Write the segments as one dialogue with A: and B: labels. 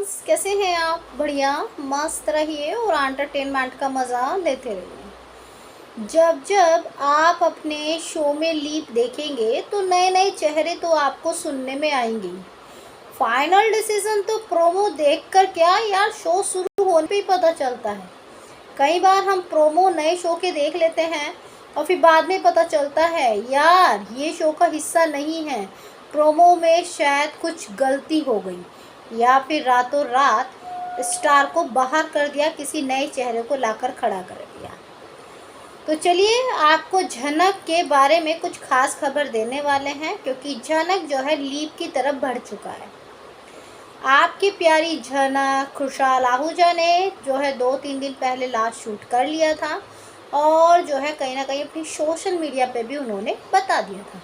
A: Friends, कैसे हैं आप? बढ़िया मस्त रहिए और एंटरटेनमेंट का मज़ा लेते रहिए। जब जब आप अपने शो में लीप देखेंगे तो नए नए चेहरे तो आपको सुनने में आएंगे। फाइनल डिसीजन तो प्रोमो देखकर क्या यार, शो शुरू होने पे ही पता चलता है। कई बार हम प्रोमो नए शो के देख लेते हैं और फिर बाद में पता चलता है यार ये शो का हिस्सा नहीं है, प्रोमो में शायद कुछ गलती हो गई या फिर रातों रात स्टार को बाहर कर दिया, किसी नए चेहरे को लाकर खड़ा कर दिया। तो चलिए आपको झनक के बारे में कुछ खास खबर देने वाले हैं, क्योंकि झनक जो है लीप की तरफ बढ़ चुका है। आपकी प्यारी झनक खुशहाल आहूजा ने जो है 2-3 दिन पहले लास्ट शूट कर लिया था और जो है कहीं ना कहीं अपनी सोशल मीडिया पे भी उन्होंने बता दिया था।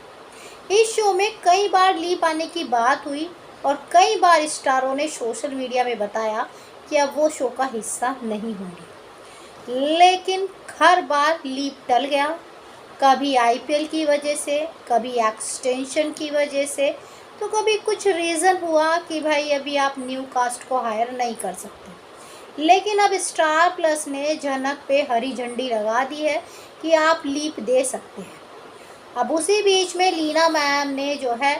A: इस शो में कई बार लीप आने की बात हुई और कई बार स्टारों ने सोशल मीडिया में बताया कि अब वो शो का हिस्सा नहीं होंगे, लेकिन हर बार लीप टल गया। कभी आईपीएल की वजह से, कभी एक्सटेंशन की वजह से, तो कभी कुछ रीज़न हुआ कि भाई अभी आप न्यू कास्ट को हायर नहीं कर सकते। लेकिन अब स्टार प्लस ने झनक पे हरी झंडी लगा दी है कि आप लीप दे सकते हैं। अब उसी बीच में लीना मैम ने जो है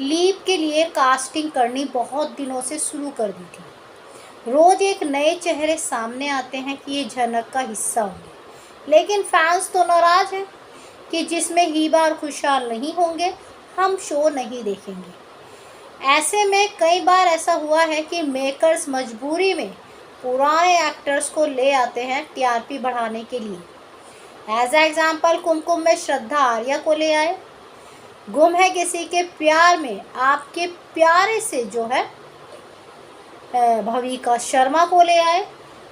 A: लीप के लिए कास्टिंग करनी बहुत दिनों से शुरू कर दी थी। रोज़ एक नए चेहरे सामने आते हैं कि ये झनक का हिस्सा होंगे, लेकिन फैंस तो नाराज़ हैं कि जिसमें हीबा और खुशहाल नहीं होंगे हम शो नहीं देखेंगे। ऐसे में कई बार ऐसा हुआ है कि मेकर्स मजबूरी में पुराने एक्टर्स को ले आते हैं टीआरपी बढ़ाने के लिए। एज एग्जाम्पल कुमकुम में श्रद्धा आर्या को ले आए, गुम है किसी के प्यार में आपके प्यारे से जो है भविका शर्मा को ले आए।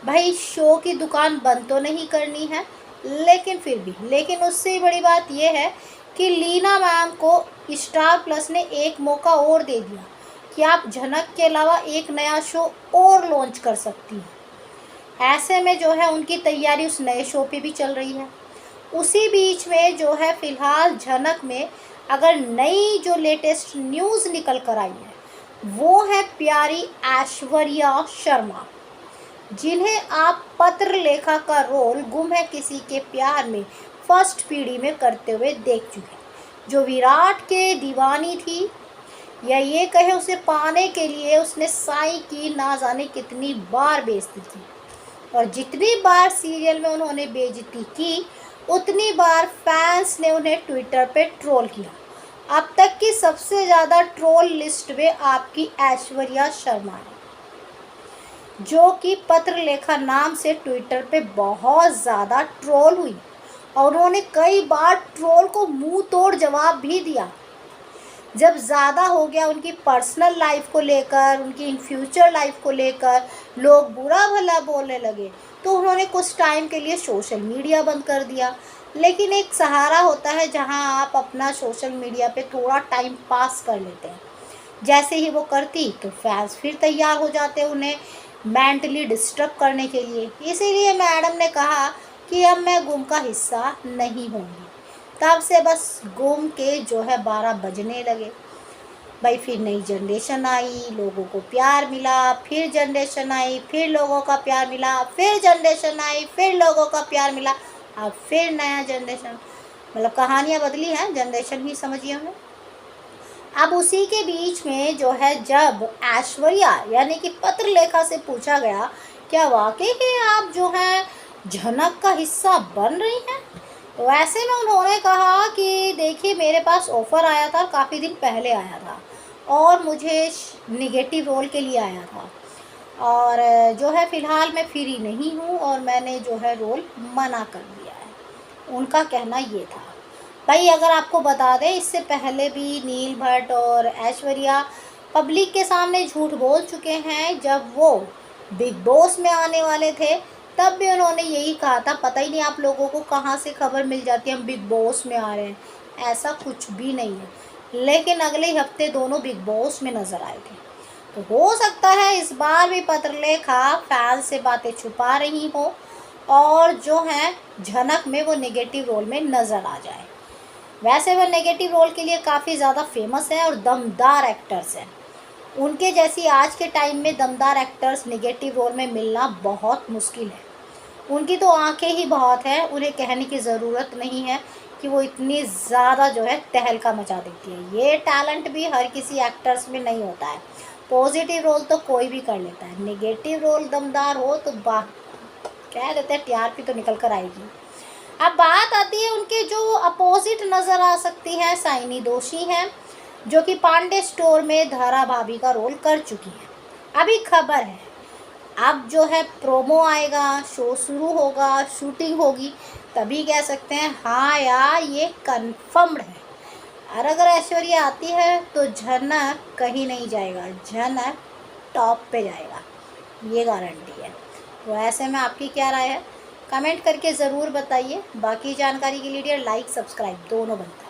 A: भाई शो की दुकान बंद तो नहीं करनी है, लेकिन उससे बड़ी बात यह है कि लीना मैम को स्टार प्लस ने एक मौका और दे दिया कि आप झनक के अलावा एक नया शो और लॉन्च कर सकती हैं। ऐसे में जो है उनकी तैयारी उस नए शो पे भी चल रही है। उसी बीच में जो है फ़िलहाल झनक में अगर नई जो लेटेस्ट न्यूज़ निकल कर आई है वो है प्यारी ऐश्वर्या शर्मा, जिन्हें आप पत्र लेखा का रोल गुम है किसी के प्यार में फर्स्ट पीढ़ी में करते हुए देख चुके हैं। जो विराट के दीवानी थी, या ये कहे उसे पाने के लिए उसने साई की ना जाने कितनी बार बेइज्जती की, और जितनी बार सीरियल में उन्होंने बेइज्जती की उतनी बार फैंस ने उन्हें ट्विटर पे ट्रोल किया। अब तक की सबसे ज़्यादा ट्रोल लिस्ट में आपकी ऐश्वर्या शर्मा है, जो कि पत्र लेखा नाम से ट्विटर पे बहुत ज़्यादा ट्रोल हुई और उन्होंने कई बार ट्रोल को मुंह तोड़ जवाब भी दिया। जब ज़्यादा हो गया उनकी पर्सनल लाइफ को लेकर, उनकी इन फ्यूचर लाइफ को लेकर लोग बुरा भला बोलने लगे, तो उन्होंने कुछ टाइम के लिए सोशल मीडिया बंद कर दिया। लेकिन एक सहारा होता है जहां आप अपना सोशल मीडिया पे थोड़ा टाइम पास कर लेते हैं। जैसे ही वो करती तो फैंस फिर तैयार हो जाते हैं उन्हें मेंटली डिस्टर्ब करने के लिए। इसीलिए मैडम ने कहा कि अब मैं गुम का हिस्सा नहीं होंगी। तब से बस गुम के जो है 12 बजने लगे। भाई फिर नई जनरेशन आई, लोगों को प्यार मिला, फिर जनरेशन आई, फिर लोगों का प्यार मिला, फिर जनरेशन आई, फिर लोगों का प्यार मिला, अब फिर नया जनरेशन। मतलब कहानियाँ बदली हैं, जनरेशन ही समझिए हमें। अब उसी के बीच में जो है जब ऐश्वर्या यानी कि पत्रलेखा से पूछा गया क्या वाकई ही आप जो है झनक का हिस्सा बन रही हैं, तो ऐसे में उन्होंने कहा कि देखिए मेरे पास ऑफ़र आया था, काफ़ी दिन पहले आया था और मुझे निगेटिव रोल के लिए आया था, और जो है फ़िलहाल मैं फ्री नहीं हूँ और मैंने जो है रोल मना कर दिया है। उनका कहना ये था। भाई अगर आपको बता दें, इससे पहले भी नील भट्ट और ऐश्वर्या पब्लिक के सामने झूठ बोल चुके हैं। जब वो बिग बॉस में आने वाले थे तब भी उन्होंने यही कहा था, पता ही नहीं आप लोगों को कहाँ से खबर मिल जाती है हम बिग बॉस में आ रहे हैं, ऐसा कुछ भी नहीं है। लेकिन अगले हफ्ते दोनों बिग बॉस में नज़र आए थे। तो हो सकता है इस बार भी पत्रलेखा फैंस से बातें छुपा रही हो और जो है झनक में वो नेगेटिव रोल में नज़र आ जाए। वैसे वो नेगेटिव रोल के लिए काफ़ी ज़्यादा फेमस है और दमदार एक्टर्स हैं, उनके जैसी आज के टाइम में दमदार एक्टर्स नेगेटिव रोल में मिलना बहुत मुश्किल है। उनकी तो आंखें ही बहुत हैं, उन्हें कहने की ज़रूरत नहीं है कि वो इतनी ज़्यादा जो है तहलका मचा देती है। ये टैलेंट भी हर किसी एक्टर्स में नहीं होता है। पॉजिटिव रोल तो कोई भी कर लेता है, नेगेटिव रोल दमदार हो तो कह देते हैं टीआरपी तो निकल कर आएगी। अब बात आती है उनके जो अपोजिट नज़र आ सकती है, साइनी दोषी हैं, जो कि पांडे स्टोर में धारा भाभी का रोल कर चुकी हैं। अभी खबर है, अब जो है प्रोमो आएगा, शो शुरू होगा, शूटिंग होगी, तभी कह सकते हैं हाँ यार ये कंफर्म्ड है। और अगर ऐश्वर्या आती है तो झनक कहीं नहीं जाएगा, झनक टॉप पे जाएगा, ये गारंटी है। तो ऐसे में आपकी क्या राय है, कमेंट करके ज़रूर बताइए। बाकी जानकारी के लिए लाइक सब्सक्राइब दोनों बनता है।